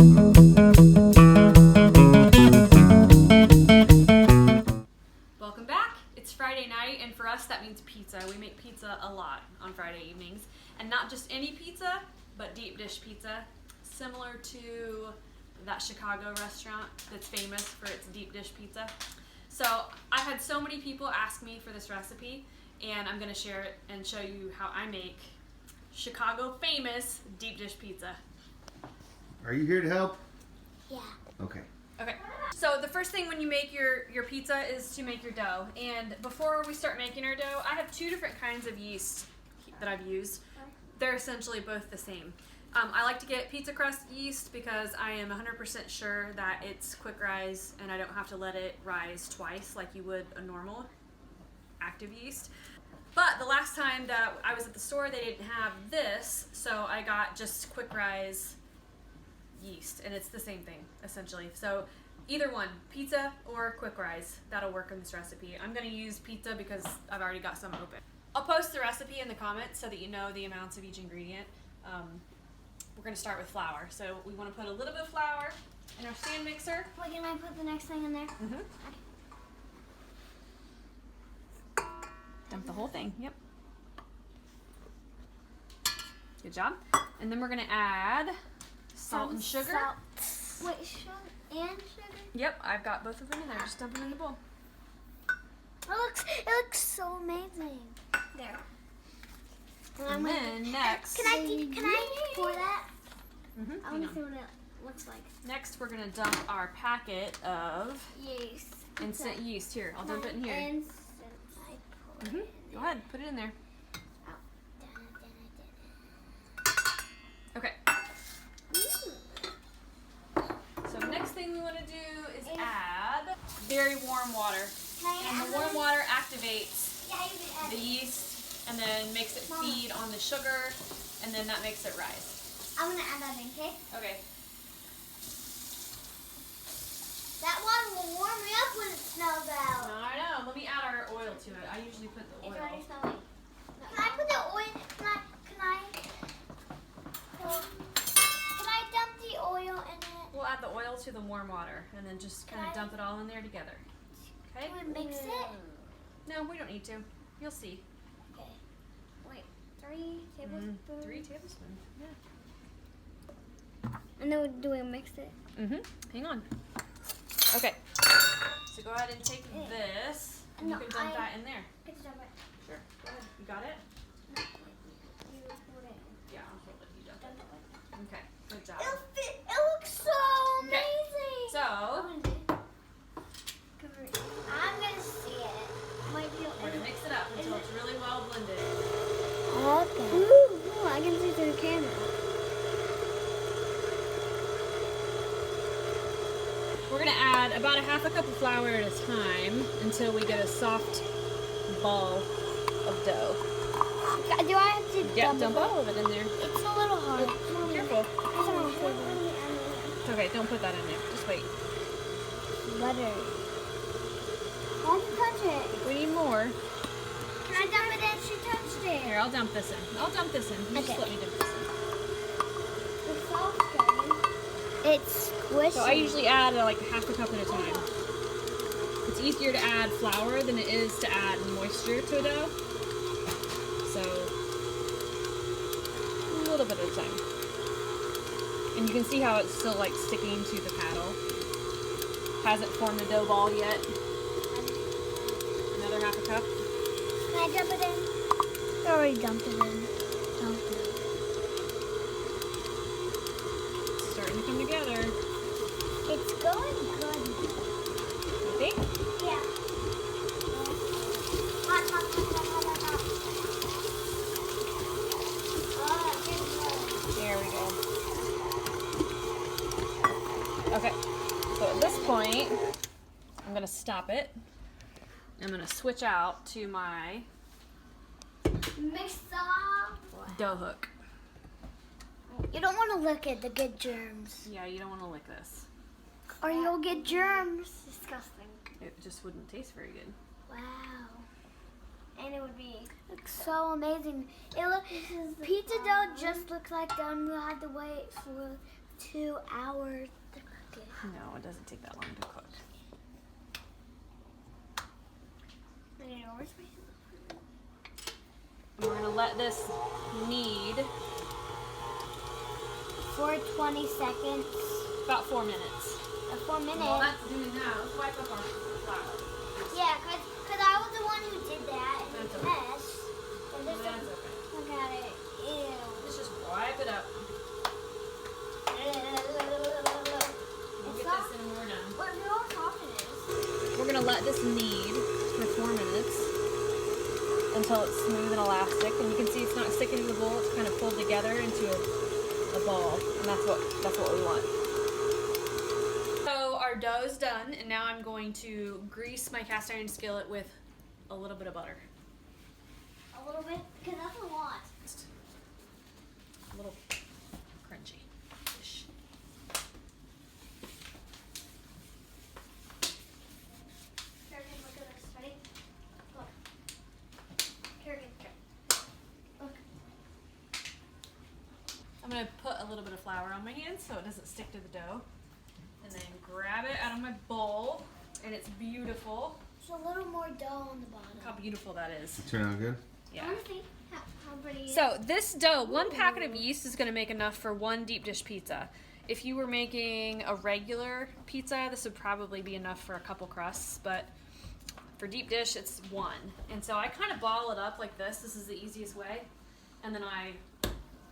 Welcome back. It's Friday night, and for us that means pizza. We make pizza a lot on Friday evenings, and not just any pizza, but deep dish pizza, similar to that Chicago restaurant that's famous for its deep dish pizza. So I've had so many people ask me for this recipe, and I'm going to share it and show you how I make Chicago famous deep dish pizza. Are you here to help? Yeah. Okay. Okay, so the first thing when you make your pizza is to make your dough. And before we start making our dough, I have two different kinds of yeast that I've used. They're essentially both the same. I like to get pizza crust yeast because I am 100% sure that it's quick rise and I don't have to let it rise twice like you would a normal active yeast. But the last time that I was at the store, they didn't have this, so I got just quick rise yeast, and it's the same thing essentially. So either one, pizza or quick rise, that'll work in this recipe. I'm going to use pizza because I've already got some open. I'll post the recipe in the comments so that you know the amounts of each ingredient. We're going to start with flour, so we want to put a little bit of flour in our stand mixer. Wait, can I put the next thing in there? Mm-hmm. Dump the whole thing. Yep. Good job. And then we're going to add salt and sugar. Salt. Wait, salt and sugar? Yep, I've got both of them in there. Just dump them in the bowl. It looks so amazing. There. And then next. Can I pour that? Mm-hmm. I want to see what it looks like. Next, we're gonna dump our packet of Yeast. instant yeast. Here, I'll dump it in here. Instant. I pour it in Go ahead, put it in there. Okay. So next thing we want to do is add very warm water. And the warm water activates the yeast and then makes it feed on the sugar, and then that makes it rise. I'm gonna add that in, okay? Okay. That water will warm me up when it smells out. No, I know. Let me add our oil to it. I usually put the oil. It's already smelling. Can I put the oil? Can I dump the oil in it? We'll add the oil to the warm water and then just kind of dump it all in there together. Okay? Can we mix it? No, we don't need to. You'll see. Okay. Wait, 3 tablespoons? 3 tablespoons. Yeah. And then do we mix it? Mm-hmm. Hang on. Okay. So go ahead and take this, and you can dump that in there. Can you dump it? Sure. Go ahead. You got it? You hold it. Yeah, I'll hold it. You dump Dump it. it. Okay. Good job. It looks so amazing. So I'm gonna see it. we're gonna mix it up until it's really well blended. Okay. Ooh, I can see through the camera. We're gonna add about a half a cup of flour at a time until we get a soft ball of dough. Do I have to Dump all of it in there. It's a little hard. Careful. It's okay, don't put that in there. Just wait. Butter. Why did you touch it? We need more. Can I dump it in? She touched it. Here, I'll dump this in. You just let me dump this in. It's soft, it's squishy. So I usually add like half a cup at a time. It's easier to add flour than it is to add moisture to a dough. So a little bit at a time. And you can see how it's still like sticking to the paddle. Hasn't formed a dough ball yet. Another half a cup. Can I dump it in? I already dumped it in. It's starting to come together. It's going good. You think? Yeah. Hot. Oh, There we go. Okay. So at this point, I'm going to stop it. I'm going to switch out to my mix up. dough hook. You don't want to lick it to get germs. Yeah, you don't want to lick this. Or you'll get germs. Disgusting. It just wouldn't taste very good. Wow. And it would be so amazing. It looks pizza dough just looks like dough. You have to wait 2 hours to cook it. No, it doesn't take that long to cook. And we're gonna let this knead For 20 seconds. about 4 minutes. 4 minutes. Well, that's doing now. Let's wipe up our flour. Yeah, cause I was the one who did that and That's it's a okay. mess. And That's there's okay. look at it. Ew. Let's just wipe it up. We'll It's get soft. this and we're done. Look how soft it is. We're gonna let this knead for 4 minutes until it's smooth and elastic. And you can see it's not sticking to the bowl. It's kind of pulled together into a ball, and that's what we want. So our dough is done, and now I'm going to grease my cast iron skillet with a little bit of butter. A little bit, because that's a lot. Just a little crunchy-ish. Kerrigan, look at this. Ready? Look. Kerrigan. Look. I'm going to put a little bit of flour on my hands so it doesn't stick to the dough. And then grab it out of my bowl. And it's beautiful. There's a little more dough on the bottom. Look how beautiful that is. Turn out good? Yeah. I want to see how pretty it is. So this dough, 1 packet of yeast is going to make enough for 1 deep dish pizza. If you were making a regular pizza, this would probably be enough for a couple crusts. But for deep dish, it's 1. And so I kind of ball it up like this. This is the easiest way. And then I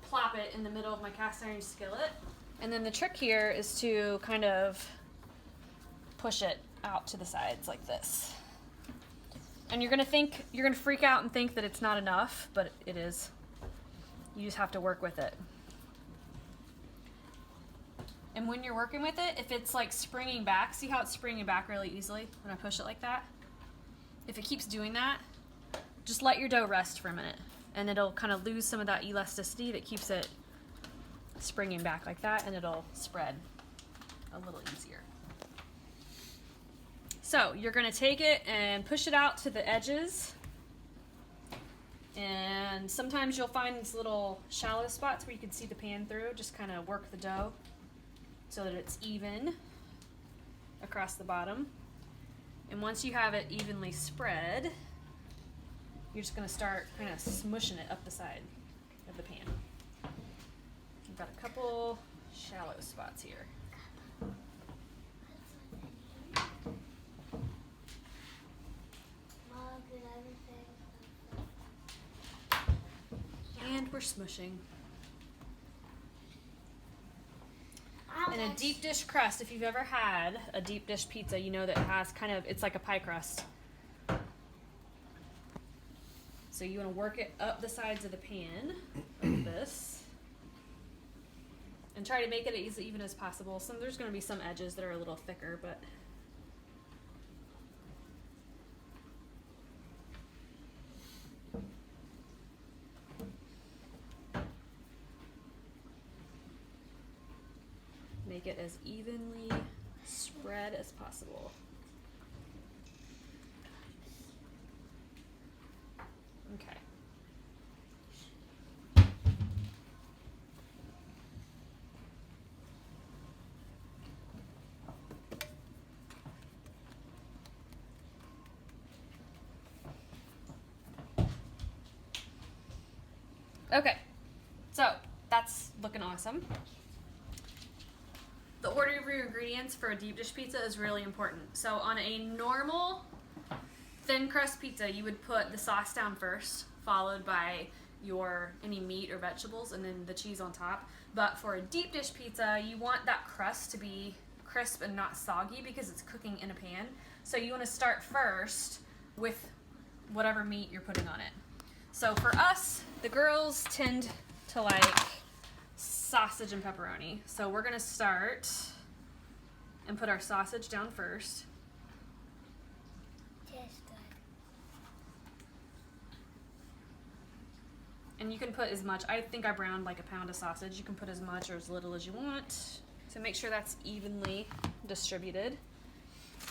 plop it in the middle of my cast iron skillet. And then the trick here is to kind of push it out to the sides like this. And you're gonna freak out and think that it's not enough, but it is. You just have to work with it. And when you're working with it, if it's like springing back, see how it's springing back really easily when I push it like that? If it keeps doing that, just let your dough rest for a minute, and it'll kind of lose some of that elasticity that keeps it springing back like that, and it'll spread a little easier. So you're going to take it and push it out to the edges, and sometimes you'll find these little shallow spots where you can see the pan through. Just kind of work the dough so that it's even across the bottom. And once you have it evenly spread, you're just going to start kind of smushing it up the side of the pan. I've got a couple shallow spots here. And we're smushing. And a deep dish crust, if you've ever had a deep dish pizza, you know that it has it's like a pie crust. So you want to work it up the sides of the pan like this. And try to make it as even as possible. There's going to be some edges that are a little thicker, but make it as evenly spread as possible. Okay. Okay, so that's looking awesome. The order of your ingredients for a deep dish pizza is really important. So on a normal thin crust pizza, you would put the sauce down first, followed by any meat or vegetables, and then the cheese on top. But for a deep dish pizza, you want that crust to be crisp and not soggy because it's cooking in a pan. So you want to start first with whatever meat you're putting on it. So for us, the girls tend to like sausage and pepperoni. So we're gonna start and put our sausage down first. Tastes good. And you can put as much, I think I browned like a pound of sausage. You can put as much or as little as you want. So make sure that's evenly distributed.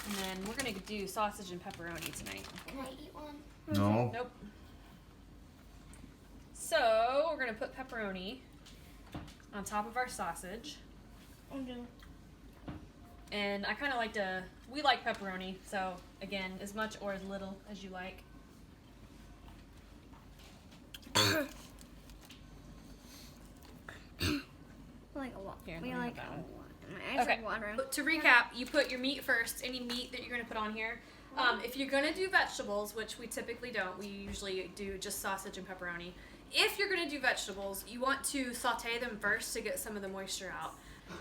And then we're gonna do sausage and pepperoni tonight. Can I eat one? No. Nope. So we're gonna put pepperoni on top of our sausage. And I kind of like to, we like pepperoni, so again, as much or as little as you like. Like a lot. Here, We let me like have a that lot. Okay. But to recap, you put your meat first, any meat that you're going to put on here. If you're going to do vegetables, which we typically don't, we usually do just sausage and pepperoni. If you're going to do vegetables, you want to saute them first to get some of the moisture out.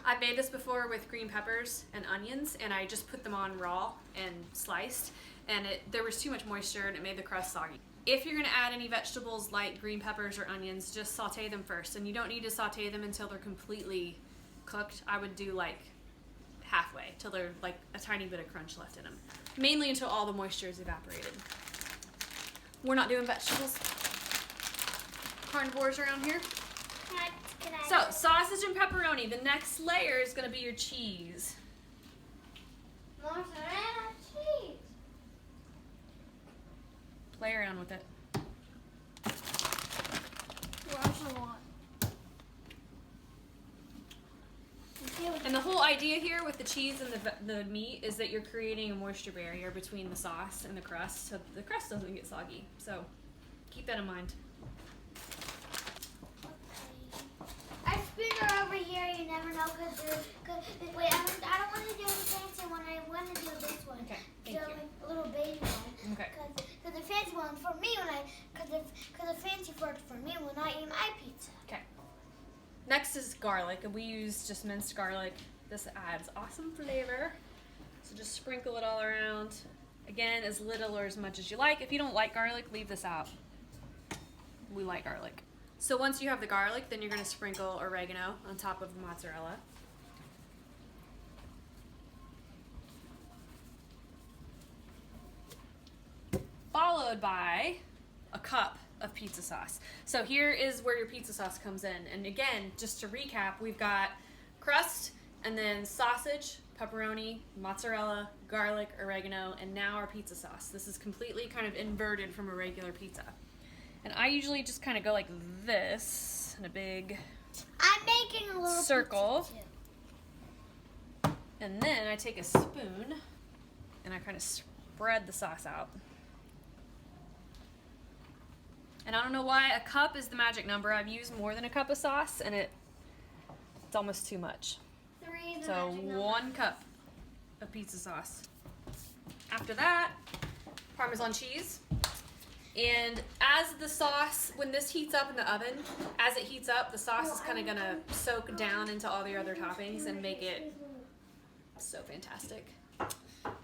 I've made this before with green peppers and onions, and I just put them on raw and sliced, and there was too much moisture and it made the crust soggy. If you're going to add any vegetables like green peppers or onions, just saute them first, and you don't need to saute them until they're completely cooked. I would do like halfway till they're like a tiny bit of crunch left in them, mainly until all the moisture is evaporated. We're not doing vegetables, carnivores around here. So sausage and pepperoni. The next layer is going to be your cheese. Mozzarella cheese. Play around with it. That's a lot. And the whole idea here with the cheese and the meat is that you're creating a moisture barrier between the sauce and the crust, so the crust doesn't get soggy. So keep that in mind. I spoon her over here, you never know, wait, I don't want to do the fancy one, I want to do this one. Okay, thank so, you. A little baby one. Okay. Because the fancy one for me because the fancy fork for me when I eat my pizza. Okay. Next is garlic, and we use just minced garlic. This adds awesome flavor. So just sprinkle it all around. Again, as little or as much as you like. If you don't like garlic, leave this out. We like garlic. So once you have the garlic, then you're going to sprinkle oregano on top of the mozzarella. Followed by a cup of pizza sauce. So here is where your pizza sauce comes in. And again, just to recap, we've got crust and then sausage, pepperoni, mozzarella, garlic, oregano, and now our pizza sauce. This is completely kind of inverted from a regular pizza. And I usually just kind of go like this in a big I'm making a little circle. pizza too. And then I take a spoon and I kind of spread the sauce out. And I don't know why a cup is the magic number. I've used more than a cup of sauce and it's almost too much. 3 is the So magic number. 1 cup of pizza sauce. After that, Parmesan cheese. And as the sauce, when this heats up in the oven, as it heats up, the sauce is kind of going to soak down into all the other toppings and make it so fantastic.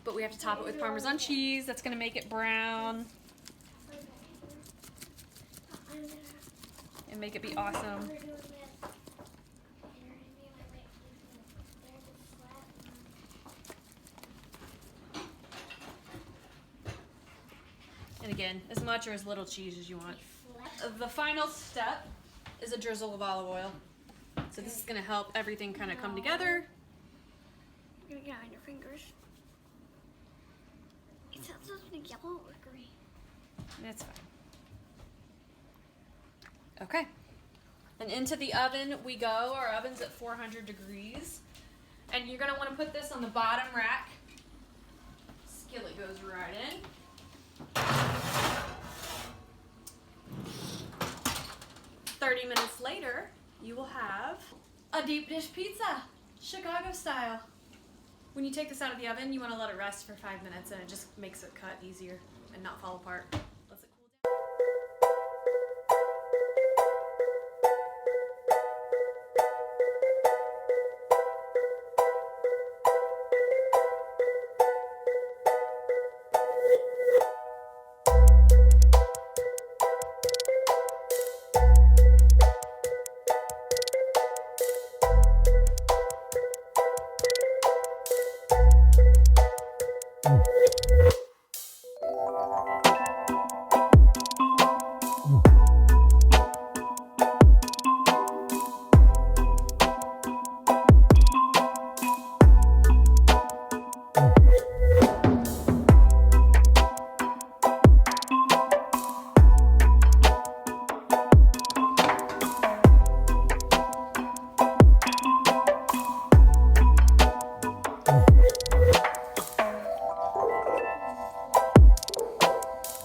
But we have to top it with Parmesan cheese. That's going to make it brown and make it be awesome. And again, as much or as little cheese as you want. The final step is a drizzle of olive oil. So this is going to help everything kind of come together. You're gonna get on your fingers. Is that supposed to be yellow or green? That's fine. Okay. And into the oven we go. Our oven's at 400 degrees. And you're going to want to put this on the bottom rack. Skillet goes right in. 30 minutes later, you will have a deep dish pizza, Chicago style. When you take this out of the oven, you want to let it rest for 5 minutes and it just makes it cut easier and not fall apart. Lets it cool down.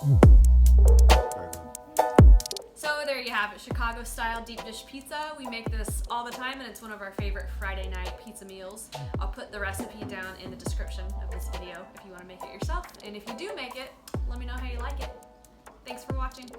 Very good. So there you have it, Chicago style deep dish pizza. We make this all the time and it's one of our favorite Friday night pizza meals. I'll put the recipe down in the description of this video if you want to make it yourself. And if you do make it, let me know how you like it. Thanks for watching.